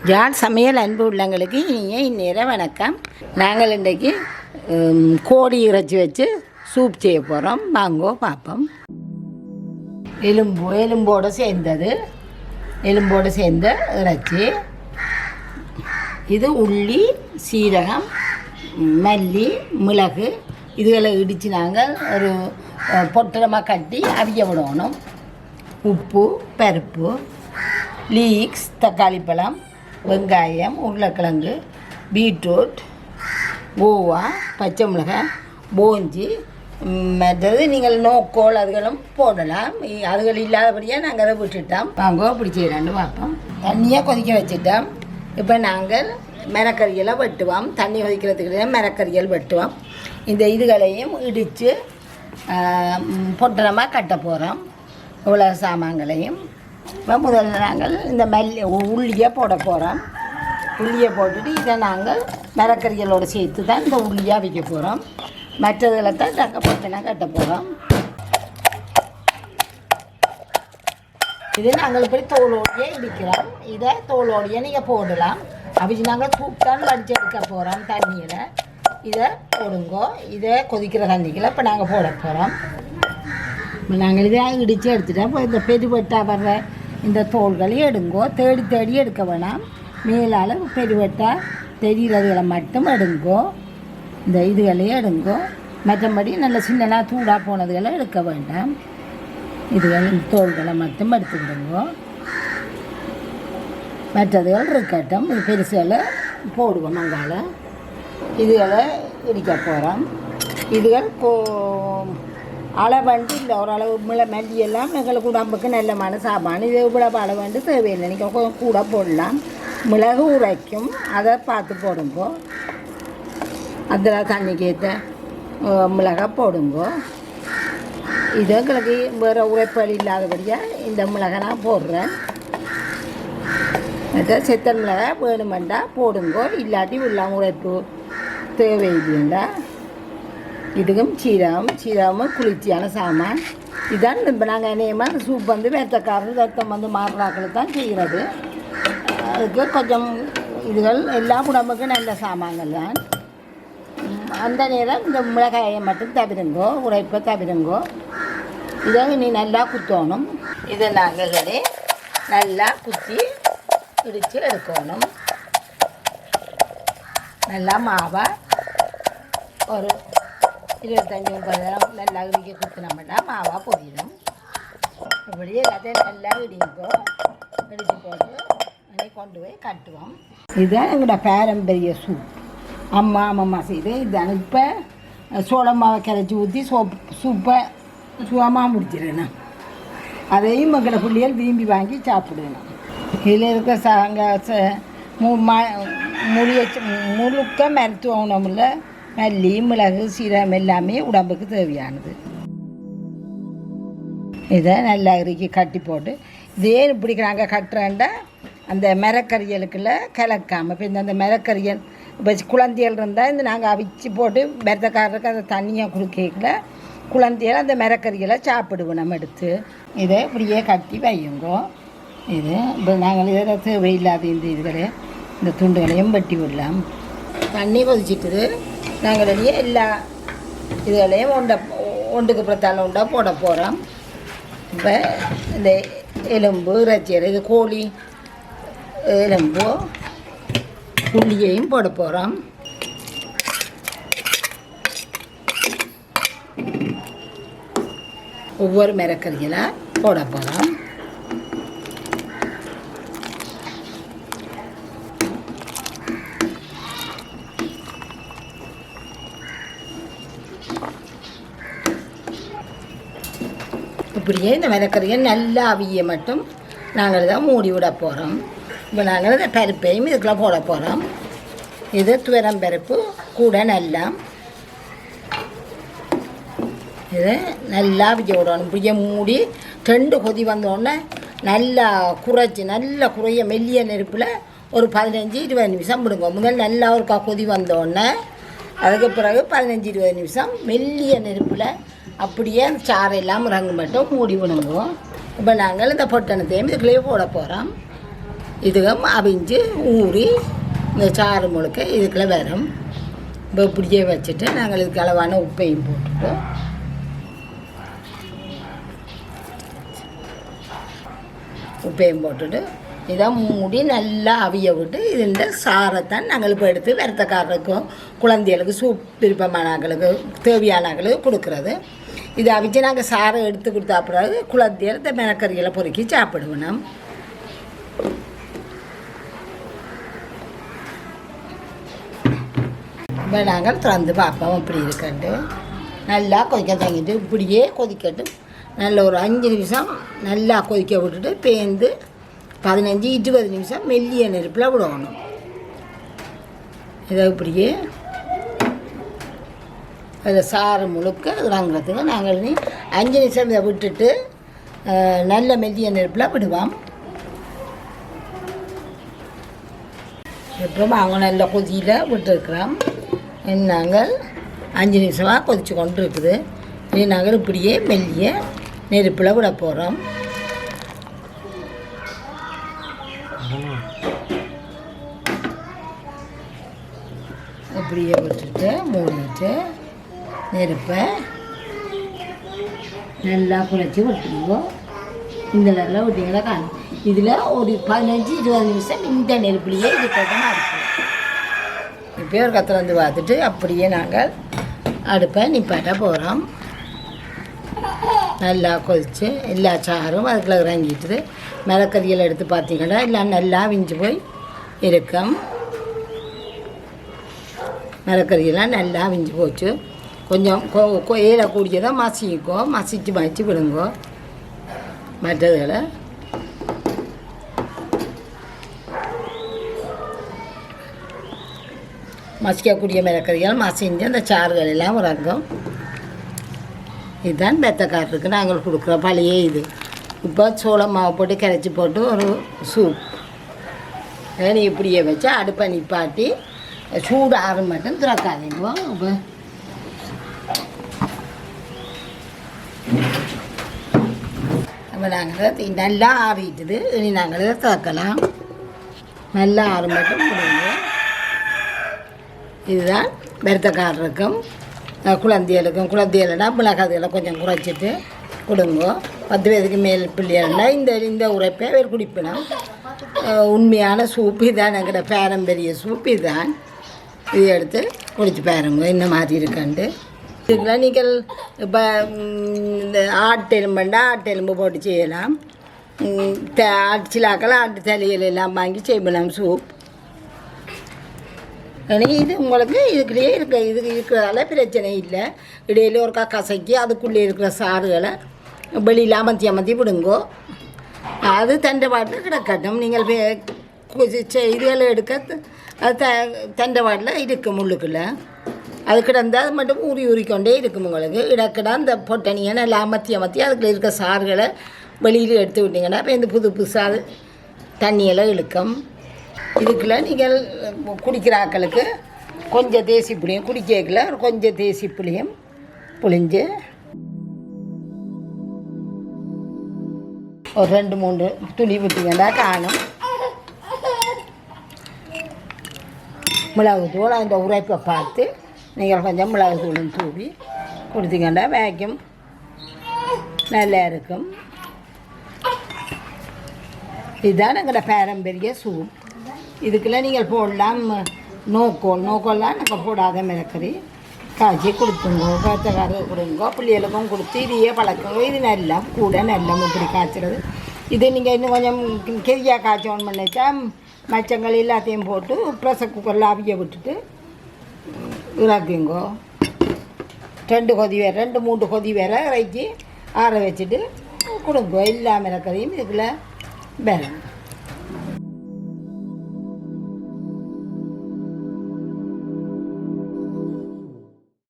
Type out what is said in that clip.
யாழ் சமையல் அன்பு உள்ளங்களுக்கு இனிய இந்நேரம் வணக்கம். நாங்கள் இன்றைக்கு கோழி இறைச்சி வச்சு சூப் செய்ய போகிறோம். வாங்கோ பார்ப்போம். எலும்போடு சேர்ந்த இறைச்சி. இது உள்ளி, சீரகம், மல்லி, மிளகு இதுகளை இடித்து நாங்கள் ஒரு பொட்டலமாக கட்டி அவிய விடணும். உப்பு, பருப்பு, லீக்ஸ், தக்காளி பழம், வெங்காயம், உருளைக்கிழங்கு, பீட்ரூட், கோவா, பச்சை மிளகாய், போஞ்சி, மற்றது நீங்கள் நோக்கோல் அதுகளும் போடலாம். அதுகள் இல்லாதபடியாக நாங்கள் அதை விட்டுட்டோம். வாங்க அப்படி செய்யலான்னு பார்ப்போம். தண்ணியை கொதிக்க வச்சுட்டோம். இப்போ நாங்கள் மிரக்கறிகளை வெட்டுவோம். தண்ணி கொதிக்கிறதுக்கு மிரக்கறிகள் வெட்டுவோம். இந்த இதுகளையும் இடித்து பொட்டலமாக கட்ட போகிறோம். இவ்வளோ சாமான்களையும் இப்போ முதல்ல நாங்கள் இந்த உள்ளியை போட போகிறோம். உள்ளியை போட்டுட்டு இதை நாங்கள் மிரக்கறிகளோடு சேர்த்து தான் இந்த உள்ளியாக வைக்க போகிறோம். மற்றதில் தான் தக்கப்பட்டனா கட்ட போகிறோம். இது நாங்கள் இப்படி தோலோடையே இடிக்கிறோம். இதை தோலோடையே நீங்கள் போடலாம். அப்படி நாங்கள் சூப்தான் வடித்து எடுக்க போகிறோம் தண்ணியில். இதை போடுங்கோ. இதை கொதிக்கிற தண்ணிக்குள்ள இப்போ நாங்கள் போட போகிறோம். நாங்கள் இதை இடித்து எடுத்துட்டோம். இப்போ இந்த பெருவெட்டா வர்ற இந்த தோள்களையும் எடுங்கோ. தேடி எடுக்க வேணாம். மேலால் பெருவெட்டா தெரிகிறதுகளை மட்டும் எடுங்கோ. இந்த இதுகளையும் எடுங்கோ. மற்றபடி நல்ல சின்னதாக தூடாக போனதுகளை எடுக்க வேண்டாம். இதுகள் தோள்களை மட்டும் எடுத்துக்கிடுங்கோ. மற்றதுகள் இருக்கட்டும். இது பெருசுகளை போடுவோம். அங்கால இதுகளை இடிக்க போகிறோம். இதுகள் அளவண்டு இல்லை. ஓரளவு மல்லியெல்லாம் எங்களுக்கு உடம்புக்கு நல்லமான சாப்பாடு. இது இவ்வளவு அளவண்டு தேவையில்லை. நீங்கள் கூட போடலாம். மிளகு உரைக்கும், அதை பார்த்து போடுங்கோ. அதில் தண்ணிக்கு ஏற்ற மிளகா போடுங்கோ. இது எங்களுக்கு வேறு உரைப்பல் இல்லாதபடியாக இந்த மிளகா நான் போடுறேன். மற்ற செத்தல் மிளகா வேணுமெண்டா போடுங்கோ. இல்லாட்டி இல்லாமல் உரைப்பு தேவையில்லைண்டா. இதுக்கும் சீரகமும் குளிர்ச்சியான சாமான். இதுதான் இப்போ நாங்கள் என்னையமாக சூப் வந்து வெத்தக்காரர் ரத்தம் வந்து மாறுறாக்கள் தான் செய்கிறது. அதுக்கு கொஞ்சம் இதுகள் எல்லா உடம்புக்கும் நல்ல சாமான்கள் தான். அந்த நேரம் இந்த மிளகாயை மட்டும் தவிருங்கோ, உரைப்பை தவிருங்கோ. இதை நீ நல்லா குத்தணும். இதை நாங்களே நல்லா குத்தி இடித்து எடுக்கணும். நல்லா மாவை ஒரு 25-30 நேரம் நல்லா இடிக்க குத்தினோம்னா மாவாக பொரியிடும். இப்படியே எல்லாத்தையும் நல்லா இடிங்கோ. இடித்து போட்டு அன்றைக்கி கொண்டு போய் கட்டுவோம். இதுதான் எங்களோட பாரம்பரிய சூப். அம்மா செய்து இதுதான். இப்போ சோள மாவை கரைச்சி ஊற்றி சூப்பை சுகமாக முடிச்சிடணும். அதையும் எங்களை பிள்ளைகள் விரும்பி வாங்கி சாப்பிடணும். இதில் இருக்க முழுக்க மருத்துவ உணவுல மல்லி, மிளகு, சீரகம் எல்லாமே உடம்புக்கு தேவையானது. இதை நல்லா இறுக்கி கட்டி போட்டு இதே இப்படி நாங்கள் கட்டுறேன்டா அந்த மிரக்கறிகளுக்குள்ள கலக்காமல். இப்போ இந்த மிரக்கறிகள் இப்போ குழந்தைகள் இருந்தால் இந்த நாங்கள் அவிச்சு போட்டு பெத்தக்காரருக்கு அந்த தண்ணியை கொடுக்கல குழந்தைகள் அந்த மிரக்கறிகளை சாப்பிடுவோம். நம்ம எடுத்து இதை இப்படியே கட்டி வையுங்கோ. இது இப்போ நாங்கள் இதில் தேவையில்லாத இந்த துண்டுகளையும் வெட்டி விடலாம். தண்ணி கொதிச்சிட்டுது. நாங்கள் எல்லா இதுகளையும் ஒன்றுக்கு பிரத்தால உண்டா போட போகிறோம். இப்போ இந்த எலும்பு இறைச்சியரை இது கோழி எலும்பு உள்ளியையும் போட போகிறோம். ஒவ்வொரு மிரக்கறிகளாக போட போகிறோம். இப்படியே இந்த மிரக்கறியை நல்லா அவிய மட்டும் நாங்கள் தான் மூடி விட போகிறோம். இப்போ நாங்கள் இந்த பருப்பையும் இதுக்குள்ளே போட போகிறோம். இது துவரம் பருப்பு கூட நல்லா இதை நல்லா அவிய விடணும். இப்படியே மூடி 2 கொதி வந்தோடனே நல்லா குறைய மெல்லிய நெருப்பில் ஒரு 15-20 நிமிஷம் விடுங்க. முதல் நல்லா ஒரு கொதி வந்தோடனே அதுக்கு பிறகு 15-20 நிமிஷம் மெல்லிய நெருப்பில் அப்படியே அந்த சாரெல்லாம் இறங்க மட்டும் மூடி விடுவோம். இப்போ நாங்கள் இந்த பொட்டணத்தையும் இதுக்குள்ளேயே போட போகிறோம். இதுவும் அவிஞ்சு ஊறி இந்த சாறு முழுக்க இதுக்குள்ளே வரும். இப்போ இப்படியே வச்சுட்டு நாங்கள் இதுக்கு அளவான உப்பையும் போட்டுட்டு இதை மூடி நல்லா அவிய விட்டு இந்த சாரைத்தான் நாங்கள் இப்போ எடுத்து விரத்தக்காரருக்கும் குழந்தைகளுக்கு சூப் விருப்பமானவர்களுக்கு தேவையானவர்களுக்கு கொடுக்குறது. இதை அவிச்சு நாங்கள் சாரை எடுத்து கொடுத்தா பிறகு குழந்தைகள் இந்த மிளகறிகளை பொறுக்கி சாப்பிடுவோம். இப்போ நாங்கள் திறந்து பார்ப்போம் இப்படி இருக்கட்டு. நல்லா கொதிக்க தங்கிட்டு இப்படியே கொதிக்கட்டும். நல்ல ஒரு 5 நிமிஷம் நல்லா கொதிக்க விட்டுட்டு பேந்து 15-20 நிமிஷம் மெல்லிய நெருப்பில் விடணும். இதை இப்படியே அதில் சாறு முழுக்க இறங்குறதுக்கு நாங்கள் 5 நிமிஷம் இதை விட்டுட்டு நல்ல மெல்லிய நெருப்பில் விடுவோம். இப்போ அவங்க நல்ல கொதியில் விட்டுருக்குறோம். நாங்கள் 5 நிமிஷமாக கொதித்து கொண்டு இருக்குது. இனி நாங்கள் இப்படியே மெல்லிய நெருப்பில் விட போகிறோம். இப்படியே விட்டுட்டு மூடிட்டு நெருப்பை நல்லா குறைச்சி விட்டுருவோம். இந்த நேரில் விட்டிங்கன்னா காணும். இதில் ஒரு 15-20 நிமிஷம் இந்த நெருப்புலேயே இது போட்டோம்னா இருக்கும். இப்போ ஒரு கத்தில் வந்து பார்த்துட்டு அப்படியே நாங்கள் அடுப்பை நிப்பாட்ட போகிறோம். நல்லா கொதித்து எல்லா சாரும் அதுக்குள்ளே இறங்கிட்டுது. மிளகறியில் எடுத்து பார்த்தீங்கன்னா எல்லாம் நல்லா விஞ்சு போய் இருக்கும். மிளகறியெல்லாம் நல்லா விஞ்சு போச்சு. கொஞ்சம் ஏறக்கூடியதை மசிச்சு விடுங்கோ. மற்றதுகளை மசிக்கக்கூடிய மிளகறிகள் மசிஞ்சு அந்த சாறுகள் எல்லாம் இறங்கும். இதுதான் பெத்தக்காரருக்கு நாங்கள் கொடுக்குற பழைய இது. இப்போ சோளம் மாவு போட்டு கரைச்சி போட்டு ஒரு சூப் நீ இப்படியே வச்சு அடுப்பை நிப்பாட்டி சூடு ஆறு மட்டும் திறக்காதீங்க. இப்போ அப்போ நாங்கள் நல்லா ஆறிட்டுது. இனி நாங்கள் இதை திறக்கலாம். நல்லா ஆறு மட்டும் கொடுங்க. இதுதான் பெருத்தக்காரருக்கும் குழந்தைகளா மிளகாதுகளை கொஞ்சம் குறைச்சிட்டு கொடுங்க. 10 வயதுக்கு மேல் பிள்ளைகள்னா இந்த உரைப்பை அவர் குடிப்பினோம். உண்மையான சூப் இதுதான், எங்கள்கிட்ட பாரம்பரிய சூப் இதுதான். இது எடுத்து குடிச்சு பாருங்க இந்த மாதிரி இருக்காண்டு. இதுக்கெல்லாம் நீங்கள் இப்போ இந்த ஆட்டெலும்புண்டா ஆட்டெலும்பு போட்டு செய்யலாம். சிலாக்கள் ஆட்டு தலையில் எல்லாம் வாங்கி செய்யலாம் சூப். இது உங்களுக்கு இதுக்குள்ளேயே இருக்கிறதால பிரச்சனை இல்லை. இடையில ஒரு கசக்கி அதுக்குள்ளே இருக்கிற சாறுகளை வெளியில் அமர்த்தி விடுங்கோ. அது தண்டை கிடக்கட்டும். நீங்கள் இதுகளை எடுக்க அது தண்டை இருக்கும் முள்ளுக்குள்ள. அது கிடந்தால் அது மட்டும் ஊறிக்கொண்டே இருக்கும். உங்களுக்கு இடக்கிட அந்த பொட்டணியை நல்லா அமர்த்தி அதுக்குள்ளே இருக்க சாறுகளை வெளியில் எடுத்து விட்டிங்கன்னா இப்போ இந்த புதுசாக தண்ணியெல்லாம் இழுக்கும். இதுக்குள்ள நீங்கள் குடிக்கிற ஆக்களுக்கு கொஞ்சம் தேசி புளியும் குடிக்கல கொஞ்சம் தேசி புளியும் புளிஞ்சு ஒரு 2-3 துளி விட்டிங்கன்னா காணும். மிளகுத்தூள் அந்த உரைப்பை பார்த்து நீங்கள் கொஞ்சம் மிளகுத்தூளும் தூவி கொடுத்தீங்கன்னா வேக்கும் நல்லா இருக்கும். இதுதான் எங்களோட பாரம்பரிய சூப். இதுக்குள்ளே நீங்கள் போடலாம் நோக்கோல்லாம் நாங்கள் போடாத மிளகறி காய்ச்சி கொடுத்துங்கோ. கருத்தக்காரரு கொடுங்கோ. பிள்ளைகளுக்கும் கொடுத்து இதையே பழக்கங்க. இது நல்லா கூட நல்லா இப்படி காய்ச்சிறது. இது நீங்கள் இன்னும் கொஞ்சம் கெரியாக காய்ச்சோன்னு பண்ணிச்சா மச்சங்கள் எல்லாத்தையும் போட்டு ப்ரெஷர் குக்கரில் அவிய விட்டுட்டு இறக்குங்கோ. 2-3 கொதி வேற இறக்கி ஆற வச்சுட்டு கொடுங்கோ. எல்லா மிளகறியும் இதுக்குள்ளே வேணும்.